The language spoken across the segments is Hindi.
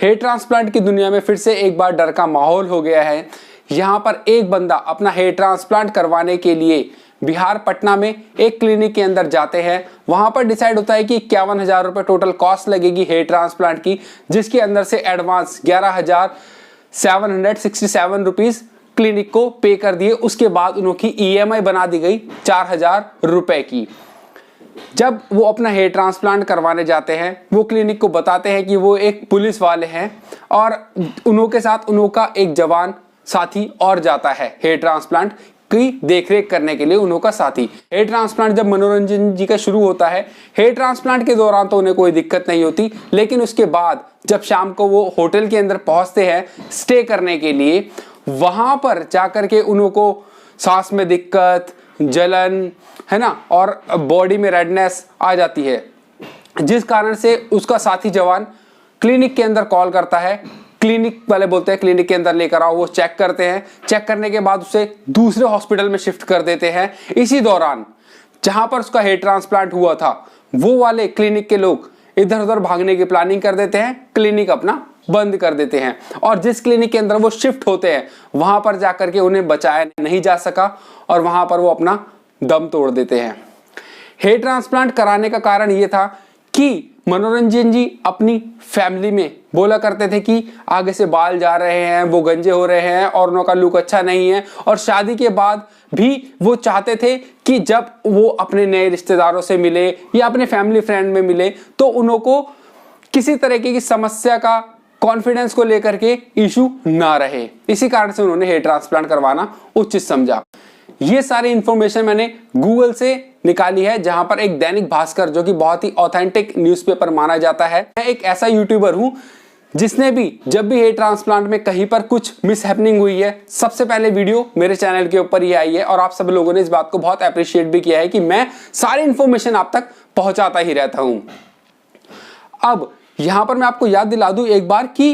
हेयर ट्रांसप्लांट की दुनिया में फिर से एक बार डर का माहौल हो गया है। यहाँ पर एक बंदा अपना हेयर ट्रांसप्लांट करवाने के लिए बिहार पटना में एक क्लिनिक के अंदर जाते हैं। वहां पर डिसाइड होता है कि 51,000 रुपए टोटल कॉस्ट लगेगी हेयर ट्रांसप्लांट की, जिसके अंदर से एडवांस 11,767 रुपीज क्लिनिक को पे कर दिए। उसके बाद उनकी EMI बना दी गई 4,000 रुपए की। जब वो अपना हेयर ट्रांसप्लांट करवाने जाते हैं, वो क्लिनिक को बताते हैं कि वो एक पुलिस वाले हैं और उनके साथ उनका एक जवान साथी और जाता है हेयर ट्रांसप्लांट की देखरेख करने के लिए। उनका साथी हेयर ट्रांसप्लांट जब मनोरंजन जी का शुरू होता है, हेयर ट्रांसप्लांट के दौरान तो उन्हें कोई दिक्कत नहीं होती, लेकिन उसके बाद जब शाम को वो होटल के अंदर पहुंचते हैं स्टे करने के लिए, वहां पर जाकर के उनको सांस में दिक्कत, जलन, है ना, और बॉडी में रेडनेस आ जाती है, जिस कारण से उसका साथी जवान क्लिनिक के अंदर कॉल करता है। क्लिनिक वाले बोलते हैं क्लिनिक के अंदर लेकर आओ। वो चेक करते हैं, चेक करने के बाद उसे दूसरे हॉस्पिटल में शिफ्ट कर देते हैं। इसी दौरान जहां पर उसका हेयर ट्रांसप्लांट हुआ था, वो वाले क्लिनिक के लोग इधर उधर भागने की प्लानिंग कर देते हैं, क्लिनिक अपना बंद कर देते हैं और जिस क्लिनिक के अंदर वो शिफ्ट होते हैं वहां पर जाकर के उन्हें बचाया नहीं जा सका और वहां पर वो अपना दम तोड़ देते हैं। हेयर ट्रांसप्लांट कराने का कारण ये था कि मनोरंजन जी अपनी फैमिली में बोला करते थे कि आगे से बाल जा रहे हैं, वो गंजे हो रहे हैं और उनका लुक अच्छा नहीं है, और शादी के बाद भी वो चाहते थे कि जब वो अपने नए रिश्तेदारों से मिले या अपने फैमिली फ्रेंड में मिले तो उनको किसी तरीके की समस्या का कॉन्फिडेंस को लेकर के इशू ना रहे। इसी कारण से उन्होंने हेयर ट्रांसप्लांट करवाना उचित समझा। ये सारी इंफॉर्मेशन मैंने गूगल से निकाली है, जहां पर एक दैनिक भास्कर, जो कि बहुत ही ऑथेंटिक न्यूज़पेपर माना जाता है, मैं एक ऐसा यूट्यूबर हूं जिसने भी जब भी हेयर ट्रांसप्लांट में कहीं पर कुछ मिस हैपनिंग हुई है, सबसे पहले वीडियो मेरे चैनल के ऊपर ही आई है और आप सब लोगों ने इस बात को बहुत अप्रिशिएट भी किया है कि मैं सारी इंफॉर्मेशन आप तक पहुंचाता ही रहता हूं। अब यहां पर मैं आपको याद दिला दूं एक बार कि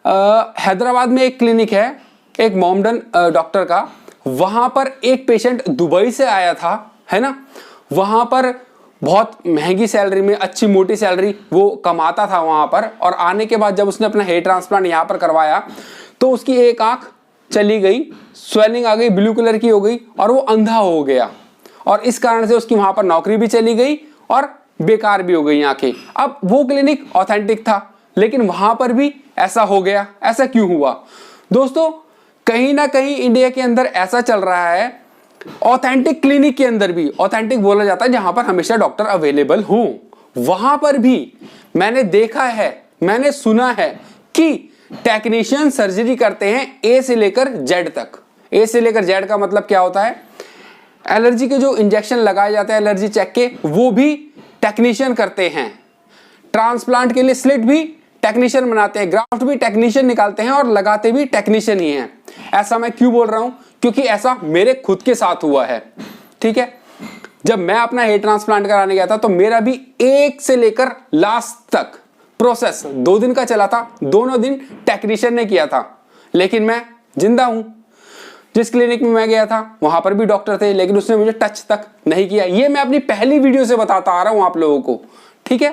हैदराबाद में एक क्लिनिक है, एक मोमडन डॉक्टर का। वहां पर एक पेशेंट दुबई से आया था, है ना, वहां पर बहुत महंगी सैलरी में, अच्छी मोटी सैलरी वो कमाता था वहां पर, और आने के बाद जब उसने अपना हेयर ट्रांसप्लांट यहां पर करवाया तो उसकी एक आंख चली गई, स्वेलिंग आ गई, ब्लू कलर की हो गई और वो अंधा हो गया, और इस कारण से उसकी वहां पर नौकरी भी चली गई और बेकार भी हो गई आंखें। अब वो क्लिनिक ऑथेंटिक था, लेकिन वहां पर भी ऐसा हो गया। ऐसा क्यों हुआ दोस्तों? कहीं ना कहीं इंडिया के अंदर ऐसा चल रहा है, ऑथेंटिक क्लिनिक के अंदर भी, ऑथेंटिक बोला जाता है जहां पर हमेशा डॉक्टर अवेलेबल हो, वहां पर भी मैंने देखा है, मैंने सुना है कि टेक्नीशियन सर्जरी करते हैं ए से लेकर जेड तक। ए से लेकर जेड का मतलब क्या होता है? एलर्जी के जो इंजेक्शन लगाए जाते हैं एलर्जी चेक के, वो भी टेक्नीशियन करते हैं। ट्रांसप्लांट के लिए स्लिट भी टेक्नीशियन बनाते हैं, ग्राफ्ट भी टेक्नीशियन निकालते हैं और लगाते भी टेक्नीशियन ही हैं। ऐसा मैं क्यों बोल रहा हूं? क्योंकि ऐसा मेरे खुद के साथ हुआ है। ठीक है, जब मैं अपना हेयर ट्रांसप्लांट कराने गया था तो मेरा भी एक से लेकर लास्ट तक प्रोसेस 2 दिन का चला था। दोनों दिन टेक्नीशियन ने किया था, लेकिन मैं जिंदा हूं। जिस क्लिनिक में मैं गया था वहां पर भी डॉक्टर थे, लेकिन उसने मुझे टच तक नहीं किया। ये मैं अपनी पहली वीडियो से बताता आ रहा हूं आप लोगों को। ठीक है,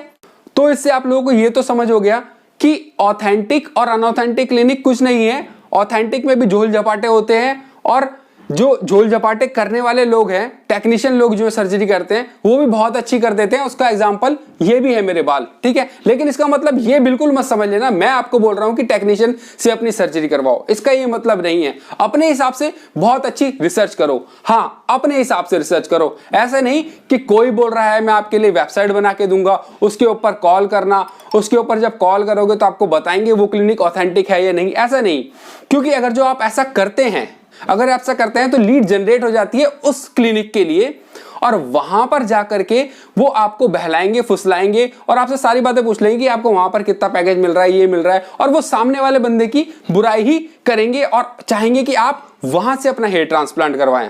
तो इससे आप लोगों को ये तो समझ हो गया कि ऑथेंटिक और अनऑथेंटिक क्लिनिक कुछ नहीं है। ऑथेंटिक में भी झोल झपाटे होते हैं, और जो झोल झपाटे करने वाले लोग हैं, टेक्नीशियन लोग जो सर्जरी करते हैं, वो भी बहुत अच्छी कर देते हैं। उसका एग्जांपल ये भी है मेरे बाल। ठीक है, लेकिन इसका मतलब ये बिल्कुल मत समझ लेना मैं आपको बोल रहा हूं कि टेक्नीशियन से अपनी सर्जरी करवाओ, इसका ये मतलब नहीं है। अपने हिसाब से बहुत अच्छी रिसर्च करो। हाँ, अपने हिसाब से रिसर्च करो। ऐसा नहीं कि कोई बोल रहा है मैं आपके लिए वेबसाइट बना के दूंगा, उसके ऊपर कॉल करना, उसके ऊपर जब कॉल करोगे तो आपको बताएंगे वो क्लिनिक ऑथेंटिक है या नहीं। ऐसा नहीं, क्योंकि अगर जो आप ऐसा करते हैं, अगर आप ऐसा करते हैं तो लीड जनरेट हो जाती है उस क्लिनिक के लिए, और वहां पर जाकर के वो आपको बहलाएंगे, फुसलाएंगे और आपसे सारी बातें पूछ लेंगे कि आपको वहां पर कितना पैकेज मिल रहा है, ये मिल रहा है, और वो सामने वाले बंदे की बुराई ही करेंगे और चाहेंगे कि आप वहां से अपना हेयर ट्रांसप्लांट करवाएं।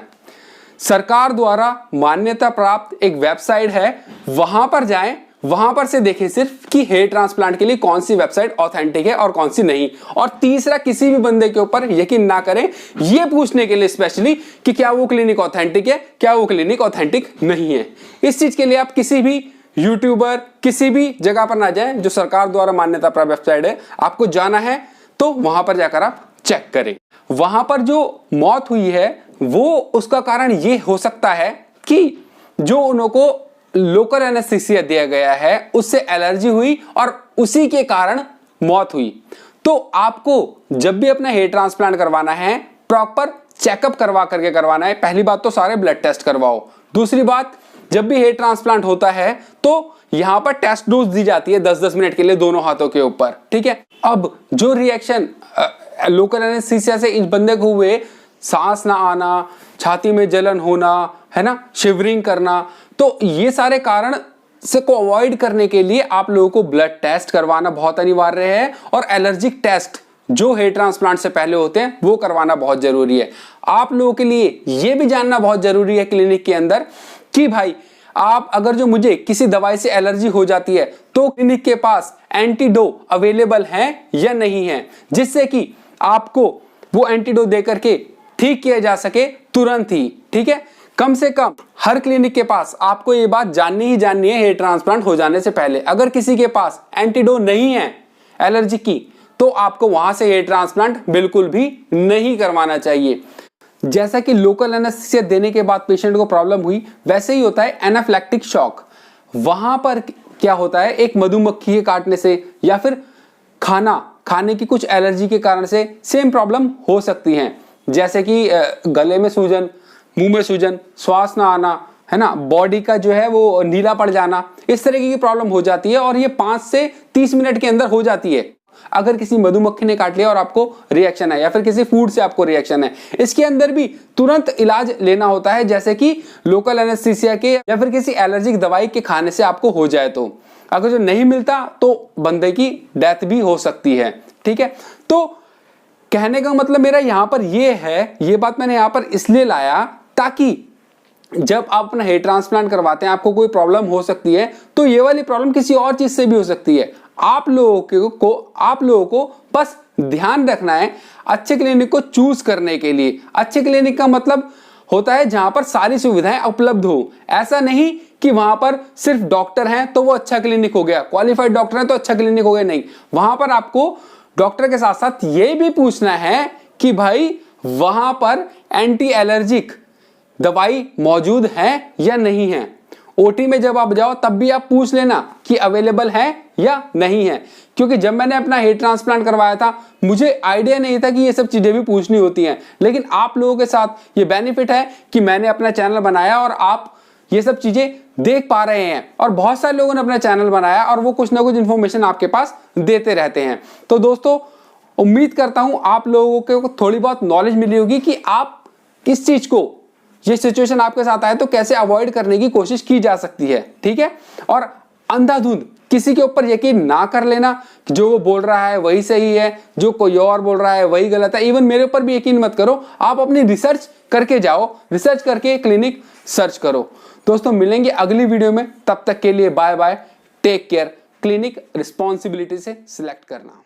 सरकार द्वारा मान्यता प्राप्त एक वेबसाइट है, वहां पर जाएं, वहां पर से देखें सिर्फ कि हेयर ट्रांसप्लांट के लिए कौन सी वेबसाइट ऑथेंटिक है और कौन सी नहीं। और तीसरा, किसी भी बंदे के ऊपर यकीन ना करें यह पूछने के लिए स्पेशली कि क्या वो क्लिनिक ऑथेंटिक है, क्या वो क्लिनिक ऑथेंटिक नहीं है। इस चीज के लिए आप किसी भी यूट्यूबर, किसी भी जगह पर ना जाएं जो सरकार द्वारा मान्यता प्राप्त वेबसाइट है। आपको जाना है तो वहां पर जाकर आप चेक करें। वहां पर जो मौत हुई है वो उसका कारण ये हो सकता है कि जो उनको लोकल एनेस्थीसिया दिया गया है उससे एलर्जी हुई और उसी के कारण मौत हुई। तो आपको जब भी अपना हेयर ट्रांसप्लांट करवाना है प्रॉपर चेकअप करवा करके करवाना है। पहली बात तो सारे ब्लड टेस्ट करवाओ। दूसरी बात, जब भी हेयर ट्रांसप्लांट होता है तो यहां पर टेस्ट डोज दी जाती है 10-10 मिनट के लिए दोनों हाथों के ऊपर, ठीक है। अब जो रिएक्शन लोकल एनेस्थीसिया से इस बंदे को हुए, सांस ना आना, छाती में जलन होना, है ना, शिवरिंग करना, तो ये सारे कारण से को अवॉइड करने के लिए आप लोगों को ब्लड टेस्ट करवाना बहुत अनिवार्य है और एलर्जिक टेस्ट जो हेयर ट्रांसप्लांट से पहले होते हैं वो करवाना बहुत जरूरी है। आप लोगों के लिए ये भी जानना बहुत जरूरी है क्लिनिक के अंदर कि भाई आप अगर जो मुझे किसी दवाई से एलर्जी हो जाती है तो क्लिनिक के पास एंटीडो अवेलेबल है या नहीं है, जिससे कि आपको वो एंटीडो दे करके ठीक किया जा सके तुरंत ही, ठीक है। कम से कम हर क्लिनिक के पास आपको ये बात जाननी ही जाननी है हेयर ट्रांसप्लांट हो जाने से पहले। अगर किसी के पास एंटीडो नहीं है एलर्जी की तो आपको वहां से हेयर ट्रांसप्लांट बिल्कुल भी नहीं करवाना चाहिए। जैसा कि लोकल एनेस्थीसिया देने के बाद पेशेंट को प्रॉब्लम हुई, वैसे ही होता है एनाफिलैक्टिक शॉक। वहां पर क्या होता है, एक मधुमक्खी के काटने से या फिर खाने की कुछ एलर्जी के कारण से सेम प्रॉब्लम हो सकती है, जैसे कि गले में सूजन, मुंह में सूजन, श्वास ना आना, है ना, बॉडी का जो है वो नीला पड़ जाना, इस तरीके की प्रॉब्लम हो जाती है और ये 5 से 30 मिनट के अंदर हो जाती है। अगर किसी मधुमक्खी ने काट लिया और आपको रिएक्शन है या फिर किसी फूड से आपको रिएक्शन है, इसके अंदर भी तुरंत इलाज लेना होता है, जैसे कि लोकल एनेस्थीसिया के या फिर किसी एलर्जिक दवाई के खाने से आपको हो जाए। तो अगर जो नहीं मिलता तो बंदे की डेथ भी हो सकती है, ठीक है। तो कहने का मतलब मेरा यहां पर ये है, ये बात मैंने यहां पर इसलिए लाया ताकि जब आप अपना हेयर ट्रांसप्लांट करवाते हैं आपको कोई प्रॉब्लम हो सकती है तो ये वाली प्रॉब्लम किसी और चीज से भी हो सकती है। आप लोगों को बस ध्यान रखना है अच्छे क्लिनिक को चूज करने के लिए। अच्छे क्लिनिक का मतलब होता है जहां पर सारी सुविधाएं उपलब्ध हो। ऐसा नहीं कि वहां पर सिर्फ डॉक्टर हैं तो वो अच्छा क्लिनिक हो गया, क्वालिफाइड डॉक्टर हैं तो अच्छा क्लिनिक हो गया, नहीं। वहां पर आपको डॉक्टर के साथ साथ ये भी पूछना है कि भाई वहां पर एंटी एलर्जिक दवाई मौजूद है या नहीं है। ओटी में जब आप जाओ तब भी आप पूछ लेना कि अवेलेबल है या नहीं है, क्योंकि जब मैंने अपना हेयर ट्रांसप्लांट करवाया था मुझे आइडिया नहीं था कि ये सब चीजें भी पूछनी होती हैं। लेकिन आप लोगों के साथ ये बेनिफिट है कि मैंने अपना चैनल बनाया और आप ये सब चीजें देख पा रहे हैं और बहुत सारे लोगों ने अपना चैनल बनाया और वो कुछ ना कुछ इंफॉर्मेशन आपके पास देते रहते हैं। तो दोस्तों उम्मीद करता हूं आप लोगों को थोड़ी बहुत नॉलेज मिली होगी कि आप किस चीज को, ये सिचुएशन आपके साथ आए तो कैसे अवॉइड करने की कोशिश की जा सकती है, ठीक है। और अंधाधुंध किसी के ऊपर यकीन ना कर लेना कि जो वो बोल रहा है वही सही है, जो कोई और बोल रहा है वही गलत है। इवन मेरे ऊपर भी यकीन मत करो, आप अपनी रिसर्च करके जाओ, रिसर्च करके क्लिनिक सर्च करो। दोस्तों मिलेंगे अगली वीडियो में, तब तक के लिए bye bye, take care. Clinic responsibility से सिलेक्ट करना।